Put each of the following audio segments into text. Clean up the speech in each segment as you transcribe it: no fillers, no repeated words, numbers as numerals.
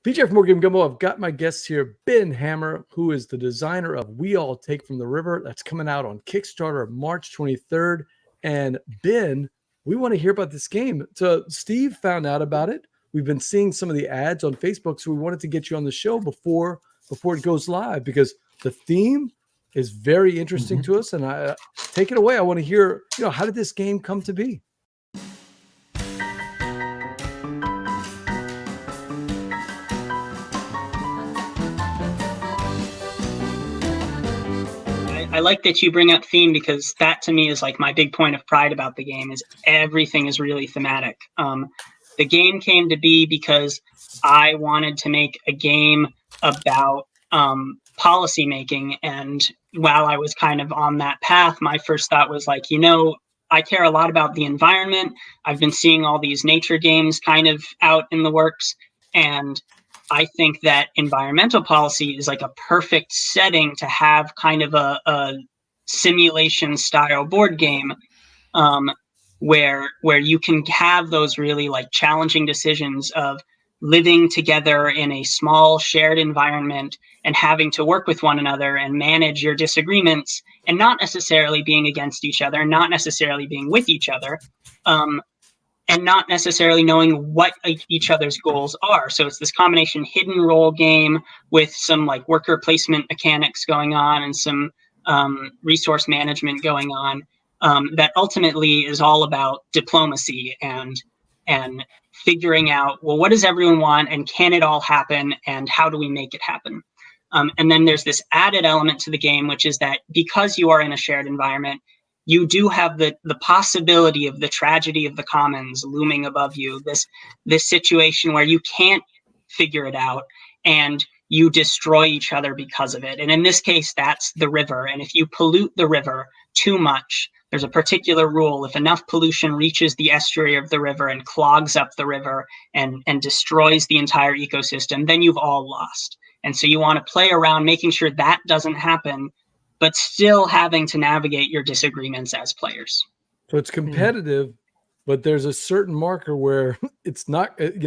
PJ from Game Gumbo. I've got my guests here, Ben Hammer, who is the designer of We All Take from the River. That's coming out on Kickstarter March 23rd. And Ben, we want to hear about this game. So Steve found out about it. We've been seeing some of the ads on Facebook, so we wanted to get you on the show before it goes live, because the theme is very interesting to us. And I take it away. I want to hear, how did this game come to be? I like that you bring up theme, because that to me is like my big point of pride about the game is everything is really thematic. The game came to be because I wanted to make a game about policy making. And while I was kind of on that path, my first thought was like, I care a lot about the environment. I've been seeing all these nature games kind of out in the works. And I think that environmental policy is like a perfect setting to have kind of a simulation style board game where you can have those really like challenging decisions of living together in a small shared environment and having to work with one another and manage your disagreements, and not necessarily being against each other, not necessarily being with each other. And not necessarily knowing what each other's goals are. So it's this combination hidden role game with some like worker placement mechanics going on and some resource management going on that ultimately is all about diplomacy and figuring out, well, what does everyone want and can it all happen and how do we make it happen? And then there's this added element to the game, which is that because you are in a shared environment, you do have the possibility of the tragedy of the commons looming above you, this situation where you can't figure it out and you destroy each other because of it. And in this case, that's the river. And if you pollute the river too much, there's a particular rule. If enough pollution reaches the estuary of the river and clogs up the river and destroys the entire ecosystem, then you've all lost. And so you want to play around making sure that doesn't happen, but still having to navigate your disagreements as players. So it's competitive, but there's a certain marker where it's not, if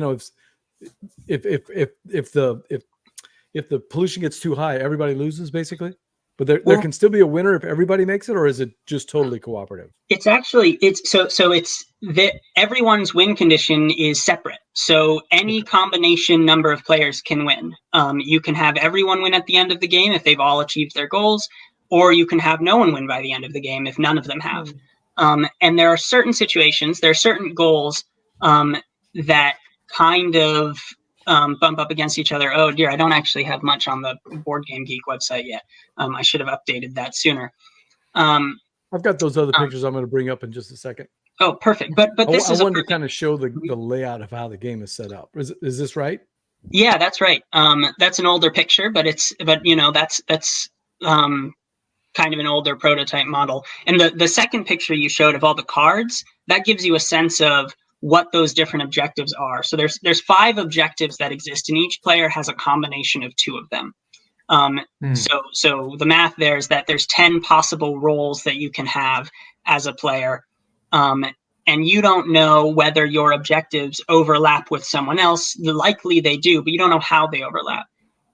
the pollution gets too high, everybody loses basically. But there can still be a winner if everybody makes it, or is it just totally cooperative? It's actually it's that everyone's win condition is separate. So any combination number of players can win. You can have everyone win at the end of the game if they've all achieved their goals, or you can have no one win by the end of the game if none of them have. And there are certain situations, there are certain goals that kind of bump up against each other. Oh dear, I don't actually have much on the Board Game Geek website yet. I should have updated that sooner. I've got those other pictures I'm going to bring up in just a second. Oh, perfect. But this I wanted to kind of show the layout of how the game is set up. Is this right? Yeah, that's right. That's an older picture, but that's kind of an older prototype model. And the second picture you showed of all the cards, that gives you a sense of what those different objectives are. So there's 5 objectives that exist, and each player has a combination of 2 of them. So the math there is that there's 10 possible roles that you can have as a player. And you don't know whether your objectives overlap with someone else. Likely they do, but you don't know how they overlap.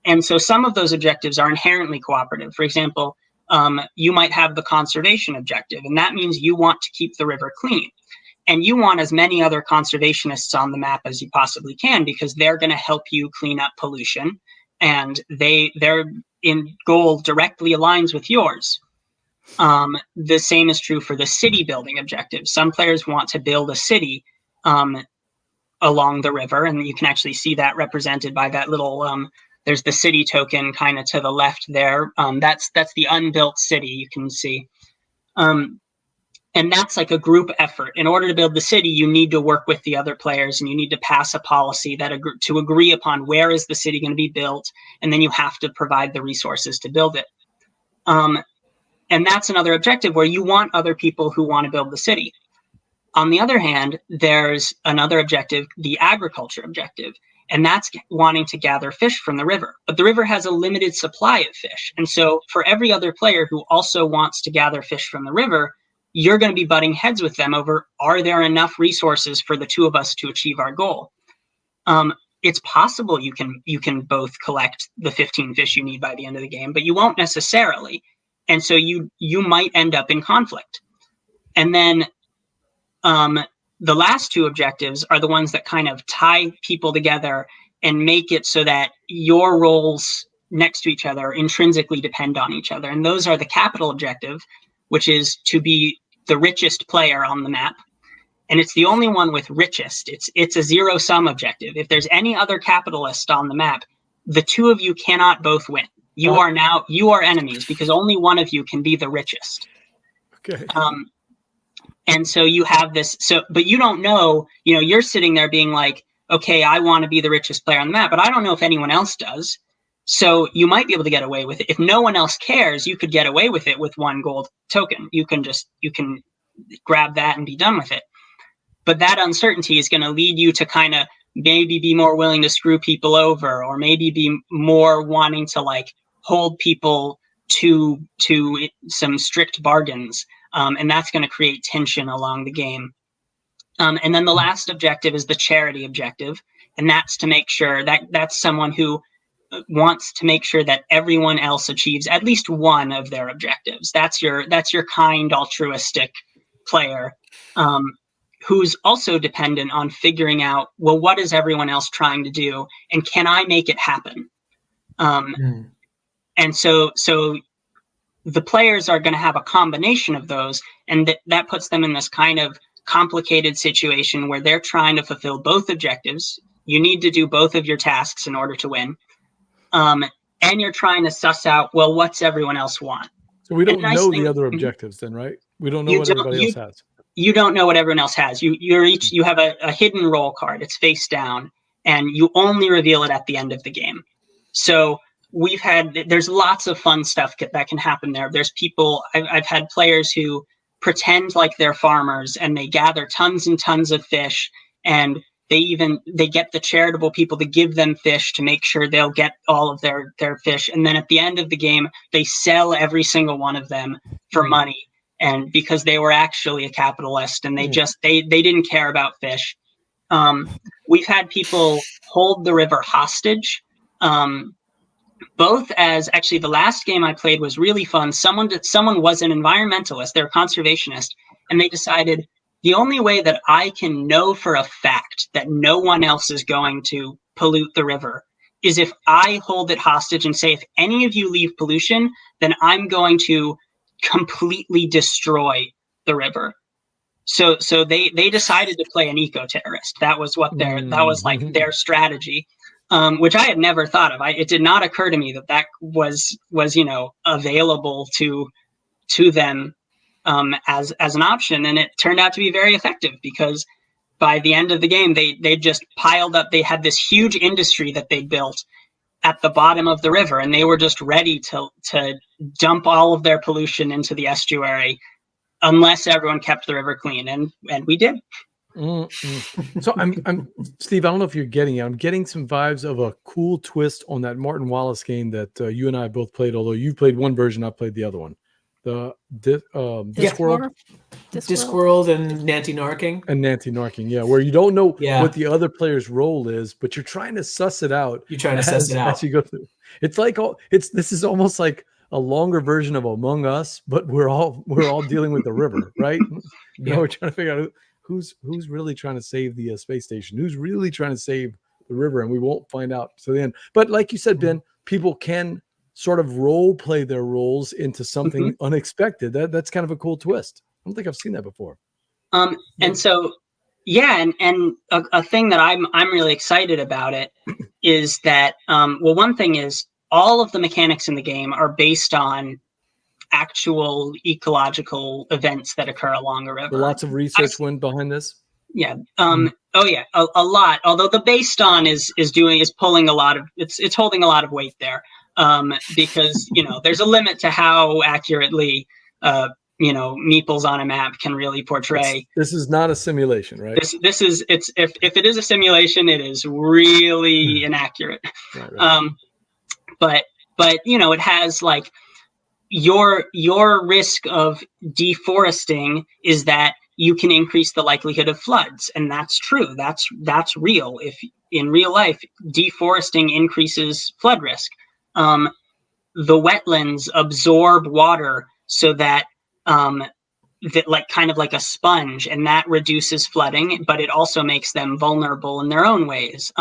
And so some of those objectives are inherently cooperative. For example, you might have the conservation objective, and that means you want to keep the river clean. And you want as many other conservationists on the map as you possibly can, because they're going to help you clean up pollution, and their goal directly aligns with yours. The same is true for the city building objective. Some players want to build a city along the river, and you can actually see that represented by that little there's the city token kind of to the left there. That's the unbuilt city you can see. And that's like a group effort. In order to build the city, you need to work with the other players, and you need to pass a policy to agree upon where is the city going to be built, and then you have to provide the resources to build it. And that's another objective where you want other people who want to build the city. On the other hand, there's another objective, the agriculture objective, and that's wanting to gather fish from the river. But the river has a limited supply of fish. And so for every other player who also wants to gather fish from the river, you're going to be butting heads with them over, are there enough resources for the 2 of us to achieve our goal? it's possible you can both collect the 15 fish you need by the end of the game, but you won't necessarily. And so you might end up in conflict. And then the last two objectives are the ones that kind of tie people together and make it so that your roles next to each other intrinsically depend on each other. And those are the capital objective, which is to be the richest player on the map. And it's the only one with richest. It's a zero-sum objective. If there's any other capitalist on the map, the two of you cannot both win. You are enemies because only one of you can be the richest. Okay. And so you have this. But you don't know. You're sitting there being like, okay, I want to be the richest player on the map, but I don't know if anyone else does. So you might be able to get away with it. If no one else cares, you could get away with it with one gold token. You can grab that and be done with it. But that uncertainty is going to lead you to kind of maybe be more willing to screw people over, or maybe be more wanting to like hold people to some strict bargains. And that's going to create tension along the game. And then the last objective is the charity objective. And that's to make sure that's someone who wants to make sure that everyone else achieves at least one of their objectives. That's your kind, altruistic player. Who's also dependent on figuring out, well, what is everyone else trying to do, and can I make it happen? And so the players are going to have a combination of those, and that puts them in this kind of complicated situation where they're trying to fulfill both objectives. You need to do both of your tasks in order to win. And you're trying to suss out, well, what's everyone else want? So we don't know the other objectives then, right? We don't know what everybody else has. You don't know what everyone else has. You have a hidden roll card. It's face down, and you only reveal it at the end of the game. So there's lots of fun stuff that can happen there. There's people, I've had players who pretend like they're farmers, and they gather tons and tons of fish, and they get the charitable people to give them fish to make sure they'll get all of their fish. And then at the end of the game, they sell every single one of them for money. And because they were actually a capitalist, and they didn't care about fish. We've had people hold the river hostage, both as actually the last game I played was really fun. Someone was an environmentalist, they're a conservationist, and they decided the only way that I can know for a fact that no one else is going to pollute the river is if I hold it hostage and say, if any of you leave pollution, then I'm going to completely destroy the river. So they decided to play an eco-terrorist. That was like their strategy, which I had never thought of. It did not occur to me that was available to them as an option, and it turned out to be very effective because by the end of the game they just piled up. They had this huge industry that they built at the bottom of the river, and they were just ready to dump all of their pollution into the estuary unless everyone kept the river clean, and we did. So I'm Steve, I don't know if you're getting it. I'm getting some vibes of a cool twist on that Martin Wallace game that you and I both played, although you played one version, I played the other one. The Discworld? Discworld and Nanty Narking. Yeah, where you don't know what the other player's role is, but you're trying to suss it out. As you go through. It's like this is almost like a longer version of Among Us, but we're all dealing with the river, right? We're trying to figure out who's really trying to save the space station, who's really trying to save the river, and we won't find out to the end. But like you said, Ben, people can sort of role play their roles into something unexpected. That's kind of a cool twist. I don't think I've seen that before. And so, and a thing that I'm really excited about it is that, one thing is all of the mechanics in the game are based on actual ecological events that occur along a river. Lots of research went behind this. Yeah. A lot. Although the based on is pulling a lot of it's holding a lot of weight there. Because there's a limit to how accurately meeples on a map can really portray. This is not a simulation, right? This is if it is a simulation, it is really inaccurate. Right. But it has like your risk of deforesting is that you can increase the likelihood of floods, and that's true. That's real. in real life, deforesting increases flood risk. The wetlands absorb water so that like kind of like a sponge, and that reduces flooding, but it also makes them vulnerable in their own ways.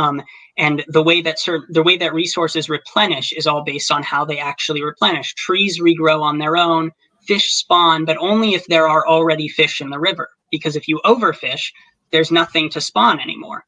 And the way that resources replenish is all based on how they actually replenish. Trees regrow on their own, fish spawn, but only if there are already fish in the river. Because if you overfish, there's nothing to spawn anymore.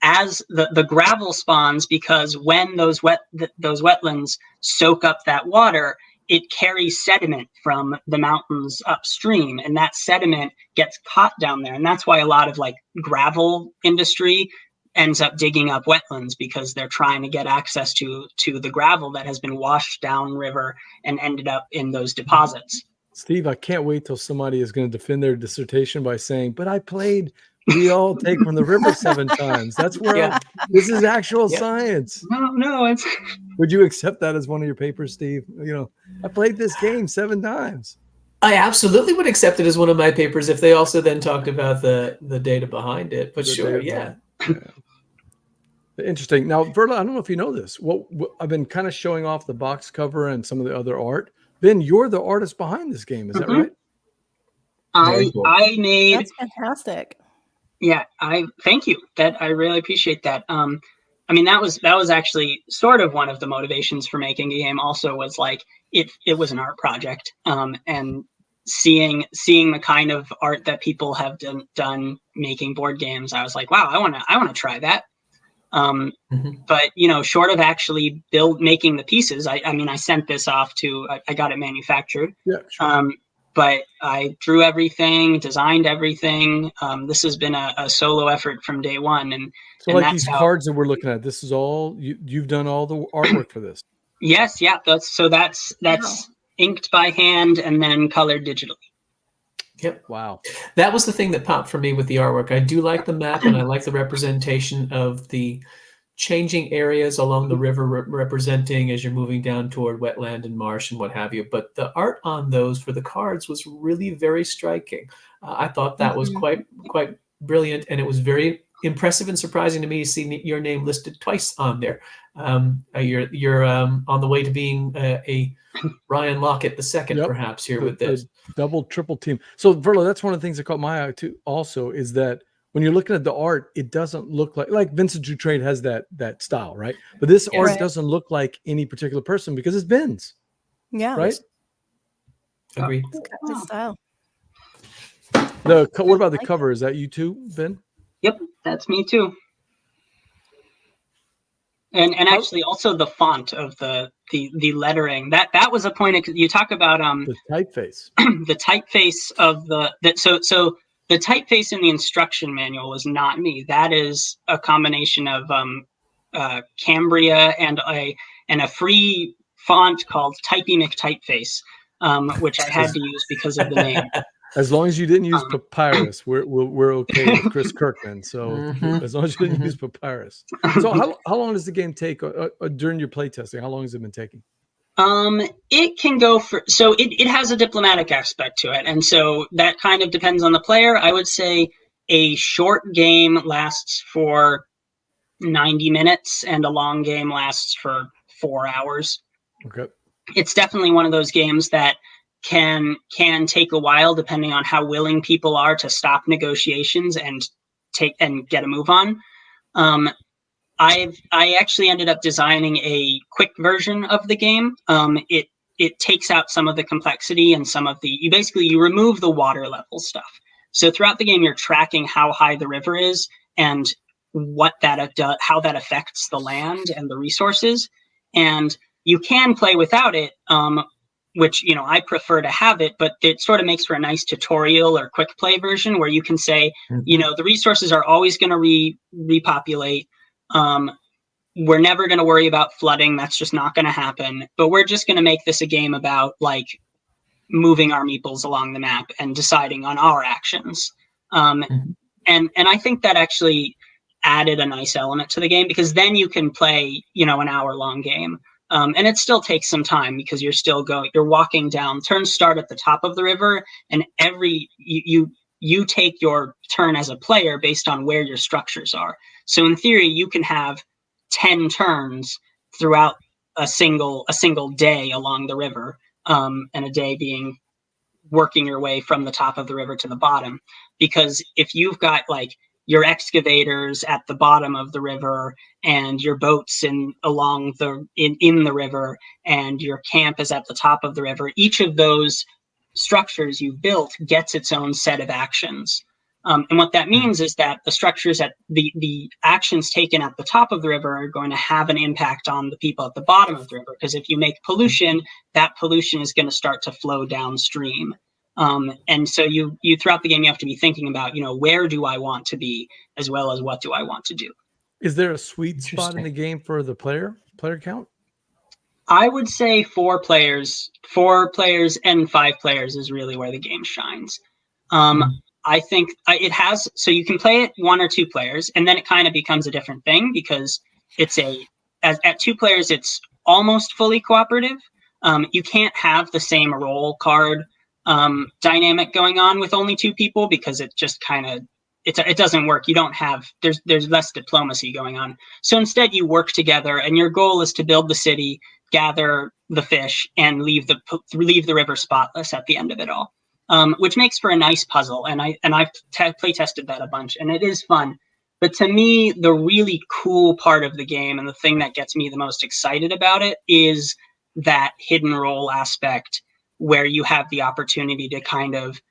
As the gravel spawns, because when those wetlands soak up that water, it carries sediment from the mountains upstream, and that sediment gets caught down there. And that's why a lot of like gravel industry ends up digging up wetlands, because they're trying to get access to the gravel that has been washed downriver and ended up in those deposits. Steve, I can't wait till somebody is going to defend their dissertation by saying, but I played We All Take from the River 7 times. That's where this is actual science. No, it's. Would you accept that as one of your papers, Steve? You know, I played this game 7 times. I absolutely would accept it as one of my papers if they also then talked about the data behind it. But sure, yeah. Interesting. Now, Verla, I don't know if you know this. What I've been kind of showing off the box cover and some of the other art. Ben, you're the artist behind this game. Is that right? I made. That's fantastic. Yeah, thank you. That I really appreciate that. I mean, that was actually sort of one of the motivations for making a game. Also, was like it was an art project, and seeing the kind of art that people have done making board games, I was like, wow, I want to try that. But short of actually making the pieces, I mean, I sent this off to, I got it manufactured. Yeah, sure. But I drew everything, designed everything. This has been a solo effort from day one. And so like these cards that we're looking at, this is all, you've done all the artwork for this. Yes. Yeah. That's inked by hand and then colored digitally. Yep. Wow. That was the thing that popped for me with the artwork. I do like the map, and I like the representation of the changing areas along the river representing as you're moving down toward wetland and marsh and what have you. But the art on those for the cards was really very striking. I thought that was quite brilliant, and it was very impressive and surprising to me to see your name listed twice on there. You're on the way to being a Ryan Lockett II, perhaps here with this double triple team. So Verla, that's one of the things that caught my eye too. Also, is that when you're looking at the art, it doesn't look like Vincent Dutrait has that style, right? But this art doesn't look like any particular person because it's Ben's. Yeah. Right. Agreed. It's got the style. What about the cover? Is that you too, Ben? Yep, that's me too. And actually also the font of the lettering, that was a point you talk about the typeface. The typeface of so the typeface in the instruction manual was not me. That is a combination of Cambria and a free font called Typey McTypeface, which I had to use because of the name. As long as you didn't use papyrus, we're okay with Chris Kirkman. So as long as you didn't use papyrus. So how long does the game take during your playtesting? How long has it been taking? It can go so it has a diplomatic aspect to it, and so that kind of depends on the player. I would say a short game lasts for 90 minutes, and a long game lasts for 4 hours. Okay. It's definitely one of those games that can take a while depending on how willing people are to stop negotiations and get a move on. I actually ended up designing a quick version of the game. It takes out some of the complexity and some of you remove the water level stuff. So throughout the game, you're tracking how high the river is and how that affects the land and the resources. And you can play without it, which, I prefer to have it, but it sort of makes for a nice tutorial or quick play version where you can say, the resources are always going to repopulate. We're never going to worry about flooding. That's just not going to happen. But we're just going to make this a game about like moving our meeples along the map and deciding on our actions. And I think that actually added a nice element to the game, because then you can play, an hour-long game. And it still takes some time because you're walking down. Turns start at the top of the river, and you you take your turn as a player based on where your structures are. So in theory, you can have 10 turns throughout a single day along the river, and a day being working your way from the top of the river to the bottom. Because if you've got like your excavators at the bottom of the river and your boats in the river and your camp is at the top of the river, each of those structures you've built gets its own set of actions. And what that means is that the structures at the actions taken at the top of the river are going to have an impact on the people at the bottom of the river. Because if you make pollution, that pollution is going to start to flow downstream. And so you throughout the game, you have to be thinking about, where do I want to be, as well as what do I want to do. Is there a sweet spot in the game for the player count? I would say 4 players and 5 players is really where the game shines. I think it has, so you can play it 1 or 2 players, and then it kind of becomes a different thing because it's at 2 players, it's almost fully cooperative. You can't have the same role card dynamic going on with only 2 people because it just kind of, it doesn't work. You don't have, there's less diplomacy going on. So instead you work together and your goal is to build the city, gather the fish, and leave the river spotless at the end of it all. Which makes for a nice puzzle. And I've play tested that a bunch, and it is fun. But to me, the really cool part of the game and the thing that gets me the most excited about it is that hidden role aspect where you have the opportunity to kind of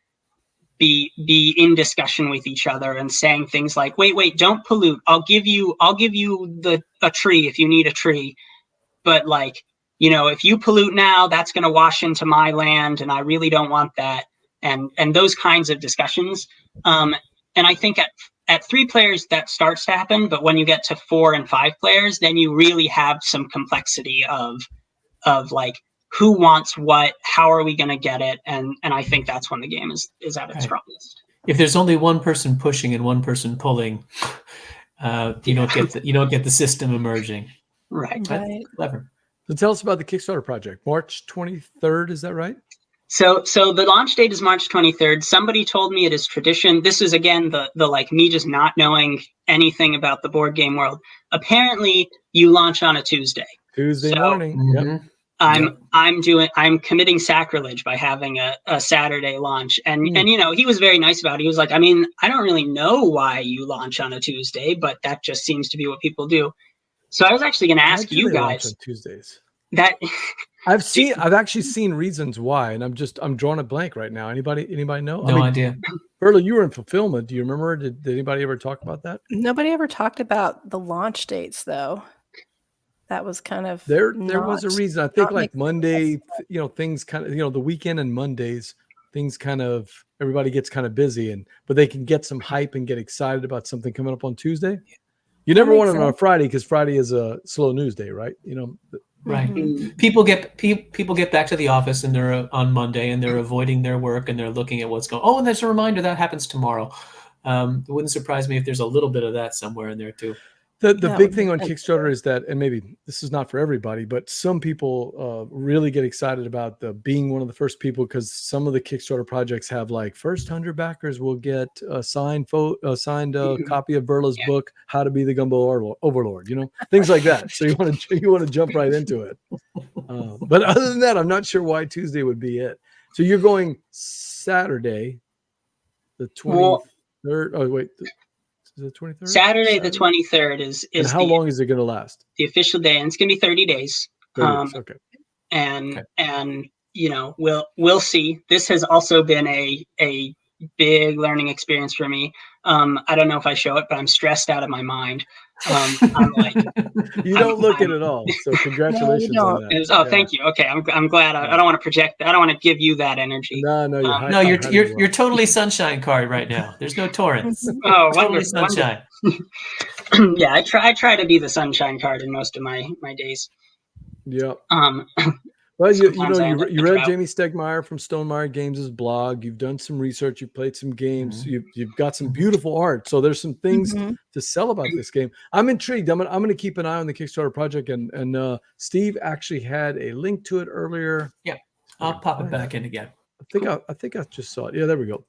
be in discussion with each other and saying things like, wait, don't pollute. I'll give you a tree if you need a tree. But like, if you pollute now, that's going to wash into my land, and I really don't want that. And those kinds of discussions. And I think at 3 players that starts to happen, but when you get to 4 and 5 players, then you really have some complexity of like, who wants what, how are we going to get it? And I think that's when the game is at its strongest. If there's only one person pushing and one person pulling, you don't get the system emerging. Right. That's clever. So tell us about the Kickstarter project. March 23rd, is that right? So the launch date is March 23rd. Somebody told me it is tradition. This is again the like me just not knowing anything about the board game world. Apparently, you launch on a Tuesday. Tuesday morning. Mm-hmm. Yep. I'm committing sacrilege by having a Saturday launch. And he was very nice about it. He was like, I mean, I don't really know why you launch on a Tuesday, but that just seems to be what people do. So I was actually going to ask you guys on Tuesdays. That I've actually seen reasons why, and I'm drawing a blank right now. Anybody know? No idea. Berla, you were in fulfillment. Do you remember? Did anybody ever talk about that? Nobody ever talked about the launch dates, though. That was kind of there was a reason. I think like Monday, things kind of, the weekend and Mondays, things kind of, everybody gets kind of busy, but they can get some hype and get excited about something coming up on Tuesday. You never want it on a Friday because Friday is a slow news day, right? Right. Mm-hmm. People get back to the office and they're on Monday and they're avoiding their work and they're looking at what's going on. Oh, and there's a reminder that happens tomorrow. It wouldn't surprise me if there's a little bit of that somewhere in there too. The big thing on Kickstarter is that, and maybe this is not for everybody, but some people really get excited about being one of the first people, because some of the Kickstarter projects have like first 100 backers will get a signed copy of Berla's book, How to Be the Gumbo Overlord, things like that. So you want to jump right into it. But other than that, I'm not sure why Tuesday would be it. So you're going Saturday, the 23rd. Oh wait. Is it 23rd? Saturday the 23rd is and how long is it going to last? The official day, and it's going to be 30 days. 30 days, okay. And we'll see. This has also been a big learning experience for me. I don't know if I show it, but I'm stressed out of my mind. I'm like, you don't look it at all. So congratulations on that. Thank you. Okay, I'm glad. I don't want to project that. I don't want to give you that energy. No, you're totally sunshine card right now. There's no torrents. Oh, totally sunshine. Yeah, I try to be the sunshine card in most of my days. Yeah. Well, you read Jamie Stegmaier from Stonemaier Games' blog. You've done some research. You've played some games. Mm-hmm. You've got some beautiful art. So there's some things to sell about this game. I'm intrigued. I'm going to keep an eye on the Kickstarter project. And Steve actually had a link to it earlier. Yeah, I'll pop it back in again. I think I just saw it. Yeah, there we go.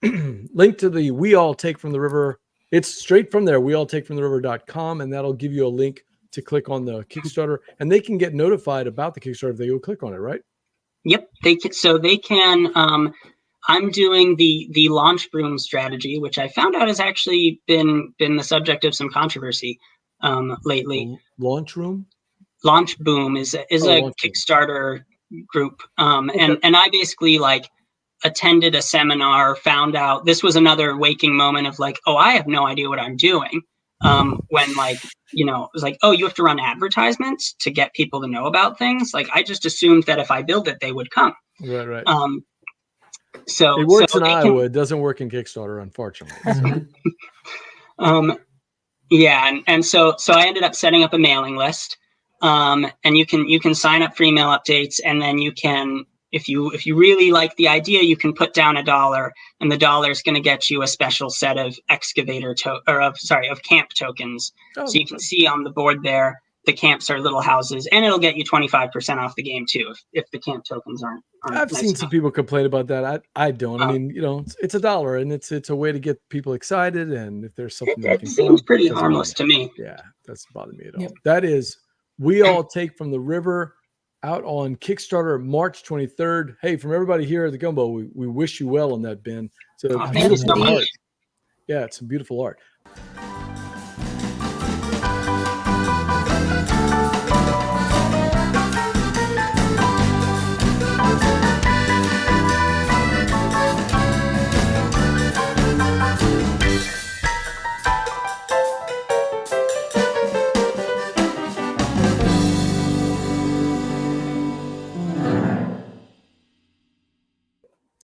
link to the We All Take from the River. It's straight from there, wealltakefromtheriver.com, and that'll give you a link to click on the Kickstarter, and they can get notified about the Kickstarter if they go click on it, right? Yep, they can. I'm doing the launch broom strategy, which I found out has actually been the subject of some controversy lately. Launch room? Launch Boom is a Kickstarter group, and I basically attended a seminar, found out this was another waking moment of I have no idea what I'm doing. When it was oh, you have to run advertisements to get people to know about things. I just assumed that if I build it, they would come. Right. So it works in Iowa. It doesn't work in Kickstarter, unfortunately. Yeah, and so I ended up setting up a mailing list, and you can sign up for email updates, and then you can, if you really like the idea, you can put down $1, and the $1 is going to get you a special set of of camp tokens. So you can see on the board there, the camps are little houses, and it'll get you 25% off the game too if the camp tokens aren't I've seen some people complain about that. I don't. I mean, it's $1, and it's a way to get people excited, and if there's something it seems pretty harmless to me. Yeah, that's bothered me at all. Yep. That is We All Take from the River, out on Kickstarter March 23rd. Hey, from everybody here at the Gumbo, we wish you well on that, Ben. So thank you so much. Yeah, it's some beautiful art.